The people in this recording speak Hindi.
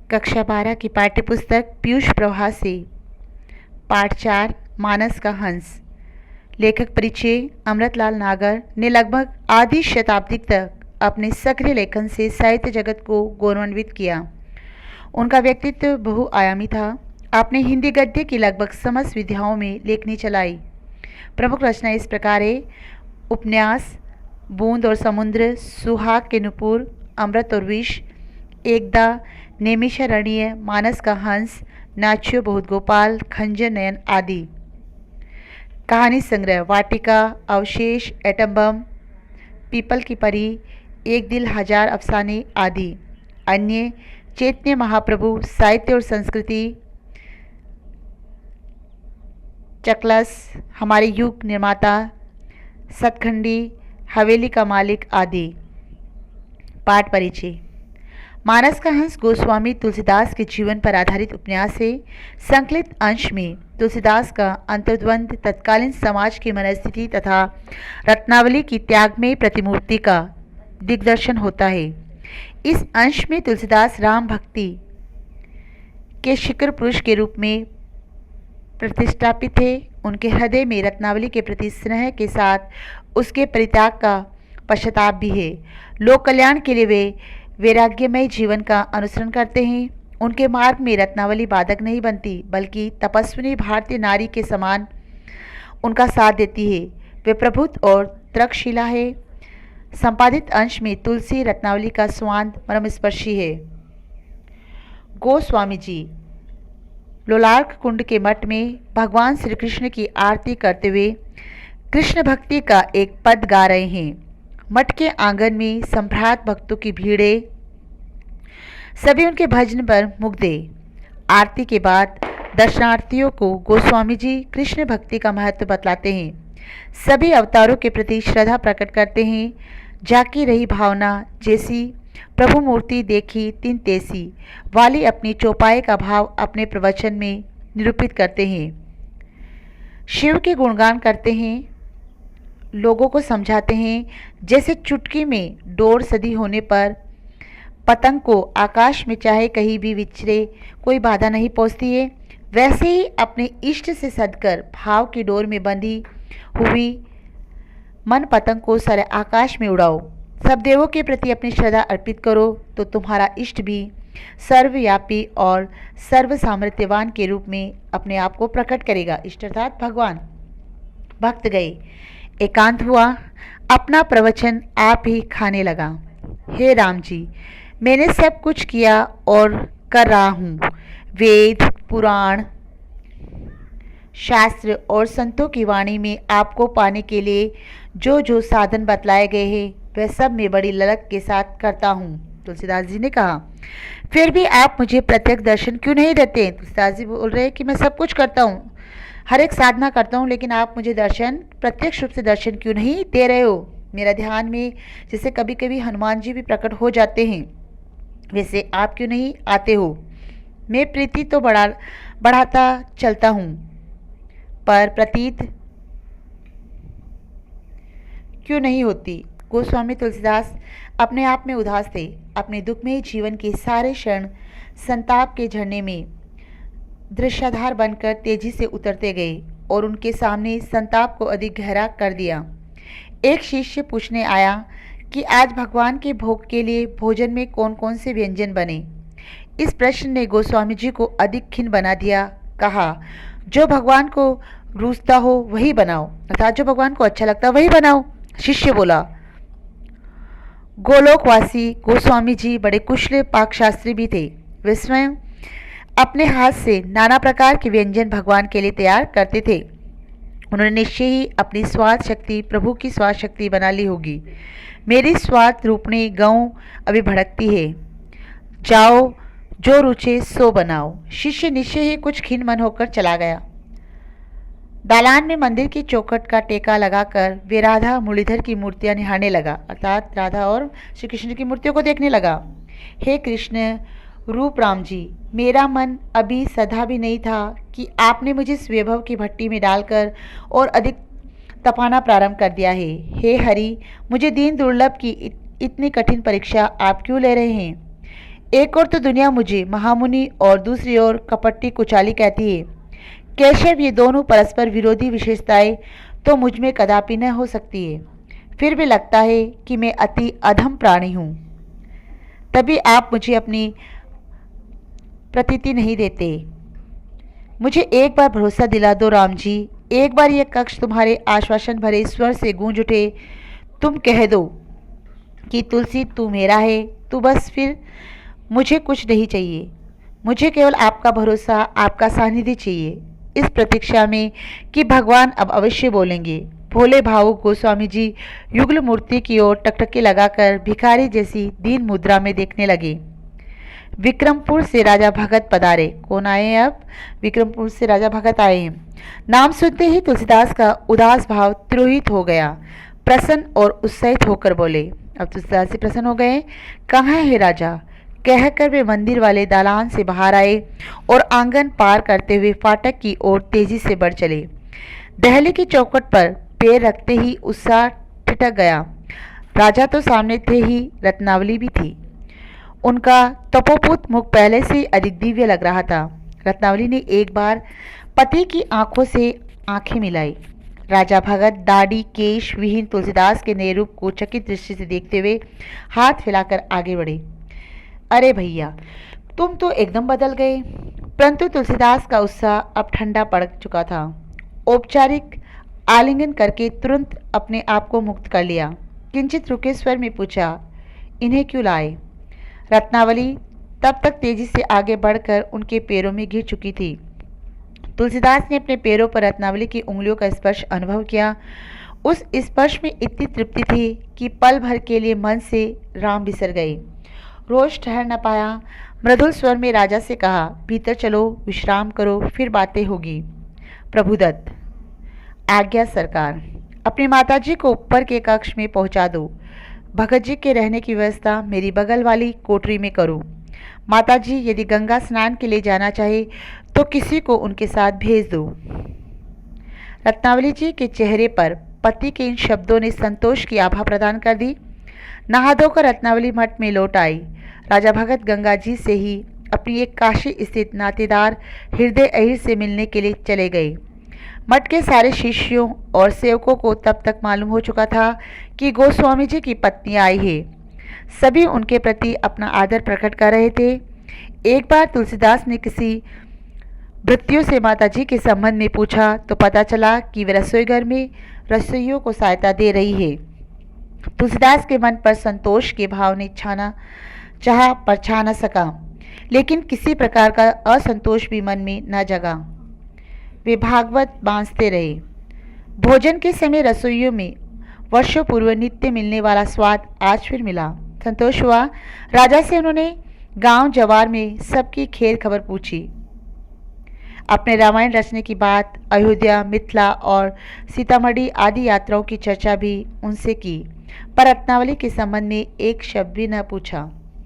कक्षा 12 की पाठ्यपुस्तक पीयूष प्रवाह से पाठ 4 मानस का हंस। लेखक परिचय। अमृतलाल नागर ने लगभग आधी शताब्दी तक अपने सक्रिय लेखन से साहित्य जगत को गौरवान्वित किया। उनका व्यक्तित्व बहुआयामी था। आपने हिंदी गद्य की लगभग समस्त विधाओं में लेखनी चलाई। प्रमुख रचना इस प्रकार है: उपन्यास, बूंद और समुद्र, सुहाग के नुपुर, अमृत और विष, एकदा, नैमिषारण्य, मानस का हंस, नाच्यो बहुत गोपाल, खंजर नयन आदि। कहानी संग्रह: वाटिका, अवशेष, एटम बम, पीपल की परी, एक दिल हजार अफसाने आदि। अन्य: चैतन्य महाप्रभु, साहित्य और संस्कृति, चकलस, हमारे युग निर्माता, सतखंडी, हवेली का मालिक आदि। पाठ परिचय। मानस का हंस गोस्वामी तुलसीदास के जीवन पर आधारित उपन्यास है। संकलित अंश में तुलसीदास का अंतर्द्वंद, तत्कालीन समाज की मनस्थिति तथा रत्नावली की त्यागमयी प्रतिमूर्ति का दिग्दर्शन होता है। इस अंश में तुलसीदास राम भक्ति के शिखर पुरुष के रूप में प्रतिष्ठापित है। उनके हृदय में रत्नावली के प्रति स्नेह के साथ उसके परित्याग का पश्चाताप भी है। लोक कल्याण के लिए वे वैराग्यमय जीवन का अनुसरण करते हैं। उनके मार्ग में रत्नावली बाधक नहीं बनती, बल्कि तपस्विनी भारतीय नारी के समान उनका साथ देती है। वे प्रबुद्ध और तर्कशीला है। संपादित अंश में तुलसी रत्नावली का स्वांद मर्मस्पर्शी है। गोस्वामी जी लोलार्क कुंड के मठ में भगवान श्री कृष्ण की आरती करते हुए कृष्ण भक्ति का एक पद गा रहे हैं। मठ के आंगन में संभ्रात भक्तों की भीड़ है। सभी उनके भजन पर मुग्ध है। आरती के बाद दर्शनार्थियों को गोस्वामी जी कृष्ण भक्ति का महत्व बतलाते हैं। सभी अवतारों के प्रति श्रद्धा प्रकट करते हैं। जाकी रही भावना जैसी, प्रभु मूर्ति देखी तिन तैसी वाली अपनी चौपाई का भाव अपने प्रवचन में निरूपित करते हैं। शिव के गुणगान करते हैं। लोगों को समझाते हैं जैसे चुटकी में डोर सदी होने पर पतंग को आकाश में चाहे कहीं भी विचरे कोई बाधा नहीं पहुंचती है, वैसे ही अपने इष्ट से सदकर भाव की डोर में बंधी हुई मन पतंग को सारे आकाश में उड़ाओ। सब देवों के प्रति अपनी श्रद्धा अर्पित करो तो तुम्हारा इष्ट भी सर्वव्यापी और सर्व सामर्थ्यवान के रूप में अपने आप को प्रकट करेगा। इष्ट अर्थात भगवान। भक्त गए, एकांत हुआ, अपना प्रवचन आप ही खाने लगा। हे राम जी, मैंने सब कुछ किया और कर रहा हूँ। वेद, पुराण, शास्त्र और संतों की वाणी में आपको पाने के लिए जो जो साधन बतलाए गए हैं वह सब मैं बड़ी ललक के साथ करता हूँ। तुलसीदास जी ने कहा, फिर भी आप मुझे प्रत्यक्ष दर्शन क्यों नहीं देते? तुलसीदास जी बोल रहे हैं कि मैं सब कुछ करता हूँ, हर एक साधना करता हूँ, लेकिन आप मुझे दर्शन, प्रत्यक्ष रूप से दर्शन क्यों नहीं दे रहे हो? मेरा ध्यान में जैसे कभी कभी हनुमान जी भी प्रकट हो जाते हैं, वैसे आप क्यों नहीं आते हो? मैं प्रीति तो बढ़ाता चलता हूँ, पर प्रतीत क्यों नहीं होती? गोस्वामी तुलसीदास अपने आप में उदास थे। अपने दुखमय जीवन के सारे क्षण संताप के झरने में दृश्याधार बनकर तेजी से उतरते गए और उनके सामने संताप को अधिक गहरा कर दिया। एक शिष्य पूछने आया कि आज भगवान के भोग के लिए भोजन में कौन कौन से व्यंजन बने। इस प्रश्न ने गोस्वामी जी को अधिक खिन्न बना दिया। कहा, जो भगवान को रूसता हो वही बनाओ, अर्थात जो भगवान को अच्छा लगता वही बनाओ। शिष्य बोला, गोलोकवासी गोस्वामी जी बड़े कुशल पाकशास्त्री भी थे। वे स्वयं अपने हाथ से नाना प्रकार के व्यंजन भगवान के लिए तैयार करते थे। उन्होंने निश्चय ही अपनी स्वाद शक्ति प्रभु की स्वाद शक्ति बना ली होगी। मेरी स्वाद रूपणी गऊ अभी भड़कती है, जाओ जो रुचे सो बनाओ। शिष्य निश्चय ही कुछ खिन्न मन होकर चला गया। दालान में मंदिर की चौखट का टेका लगाकर वे राधा मुरलीधर की मूर्तियां निहारने लगा, अर्थात राधा और श्री कृष्ण की मूर्तियों को देखने लगा। हे कृष्ण रूप राम जी, मेरा मन अभी सधा भी नहीं था कि आपने मुझे इस वैभव की भट्टी में डालकर और अधिक तपाना प्रारंभ कर दिया है। हे हरि, मुझे दीन दुर्लभ की इतनी कठिन परीक्षा आप क्यों ले रहे हैं? एक ओर तो दुनिया मुझे महामुनि और दूसरी ओर कपटी कुचाली कहती है। केशव, ये दोनों परस्पर विरोधी विशेषताएं तो मुझ में कदापि न हो सकती है। फिर भी लगता है कि मैं अति अधम प्राणी हूँ। तभी आप मुझे अपनी प्रतीति नहीं देते। मुझे एक बार भरोसा दिला दो राम जी, एक बार यह कक्ष तुम्हारे आश्वासन भरे स्वर से गूंज उठे, तुम कह दो कि तुलसी तू मेरा है, तो बस फिर मुझे कुछ नहीं चाहिए। मुझे केवल आपका भरोसा, आपका सानिध्य चाहिए, इस प्रतीक्षा में कि भगवान अब अवश्य बोलेंगे। भोले भावुक गोस्वामी जी युगल मूर्ति की ओर टकटकी लगाकर भिखारी जैसी दीन मुद्रा में देखने लगे। विक्रमपुर से राजा भगत पधारे। कौन आए हैं अब? विक्रमपुर से राजा भगत आए हैं। नाम सुनते ही तुलसीदास का उदास भाव तिरोहित हो गया। प्रसन्न और उत्साहित होकर बोले, अब तुलसीदास जी प्रसन्न हो गए। कहाँ है राजा? कहकर वे मंदिर वाले दालान से बाहर आए और आंगन पार करते हुए फाटक की ओर तेजी से बढ़ चले। दहली की चौखट पर पैर रखते ही उत्साह ठिठक गया। राजा तो सामने थे ही, रत्नावली भी थी। उनका तपोपूत मुख पहले से अधिक दिव्य लग रहा था। रत्नावली ने एक बार पति की आंखों से आंखें मिलाई। राजा भगत दाढ़ी केश विहीन तुलसीदास के नए रूप को चकित दृष्टि से देखते हुए हाथ फैलाकर आगे बढ़े। अरे भैया, तुम तो एकदम बदल गए। परंतु तुलसीदास का उत्साह अब ठंडा पड़ चुका था। औपचारिक आलिंगन करके तुरंत अपने आप को मुक्त कर लिया। किंचित रुके स्वर में पूछा, इन्हें क्यों लाए? रत्नावली तब तक तेजी से आगे बढ़कर उनके पैरों में गिर चुकी थी। तुलसीदास ने अपने पैरों पर रत्नावली की उंगलियों का स्पर्श अनुभव किया। उस स्पर्श में इतनी तृप्ति थी कि पल भर के लिए मन से राम बिसर गए। रोज ठहर न पाया। मृदुल स्वर में राजा से कहा, भीतर चलो, विश्राम करो, फिर बातें होगी। प्रभुदत्त, आज्ञा सरकार। अपनी माताजी को ऊपर के कक्ष में पहुंचा दो। भगत जी के रहने की व्यवस्था मेरी बगल वाली कोठरी में करो। माताजी यदि गंगा स्नान के लिए जाना चाहे तो किसी को उनके साथ भेज दो। रत्नावली जी के चेहरे पर पति के इन शब्दों ने संतोष की आभा प्रदान कर दी। नहा धोकर रत्नावली मठ में लौट आई। राजा भगत गंगा जी से ही अपनी एक काशी स्थित नातेदार हृदय अहिर से मिलने के लिए चले गए। मठ के सारे शिष्यों और सेवकों को तब तक मालूम हो चुका था कि गोस्वामी जी की पत्नी आई है। सभी उनके प्रति अपना आदर प्रकट कर रहे थे। एक बार तुलसीदास ने किसी भृत्यों से माताजी के संबंध में पूछा तो पता चला कि वे रसोई घर में रसोइयों को सहायता दे रही है। तुलसीदास के मन पर संतोष के भाव ने छाना चाहा पर छा न सका, लेकिन किसी प्रकार का असंतोष भी मन में न जगा। वे भागवत बांसते रहे। भोजन के समय रसोइयों में वर्षों पूर्व नित्य मिलने वाला स्वाद आज फिर मिला। संतोष हुआ। राजा से उन्होंने गांव जवार में सबकी खैर खबर पूछी। अपने रामायण रचने की बात, अयोध्या, मिथिला और सीतामढ़ी आदि यात्राओं की चर्चा भी उनसे की, पर रत्नावली के संबंध में एक शब्द भी न पूछा।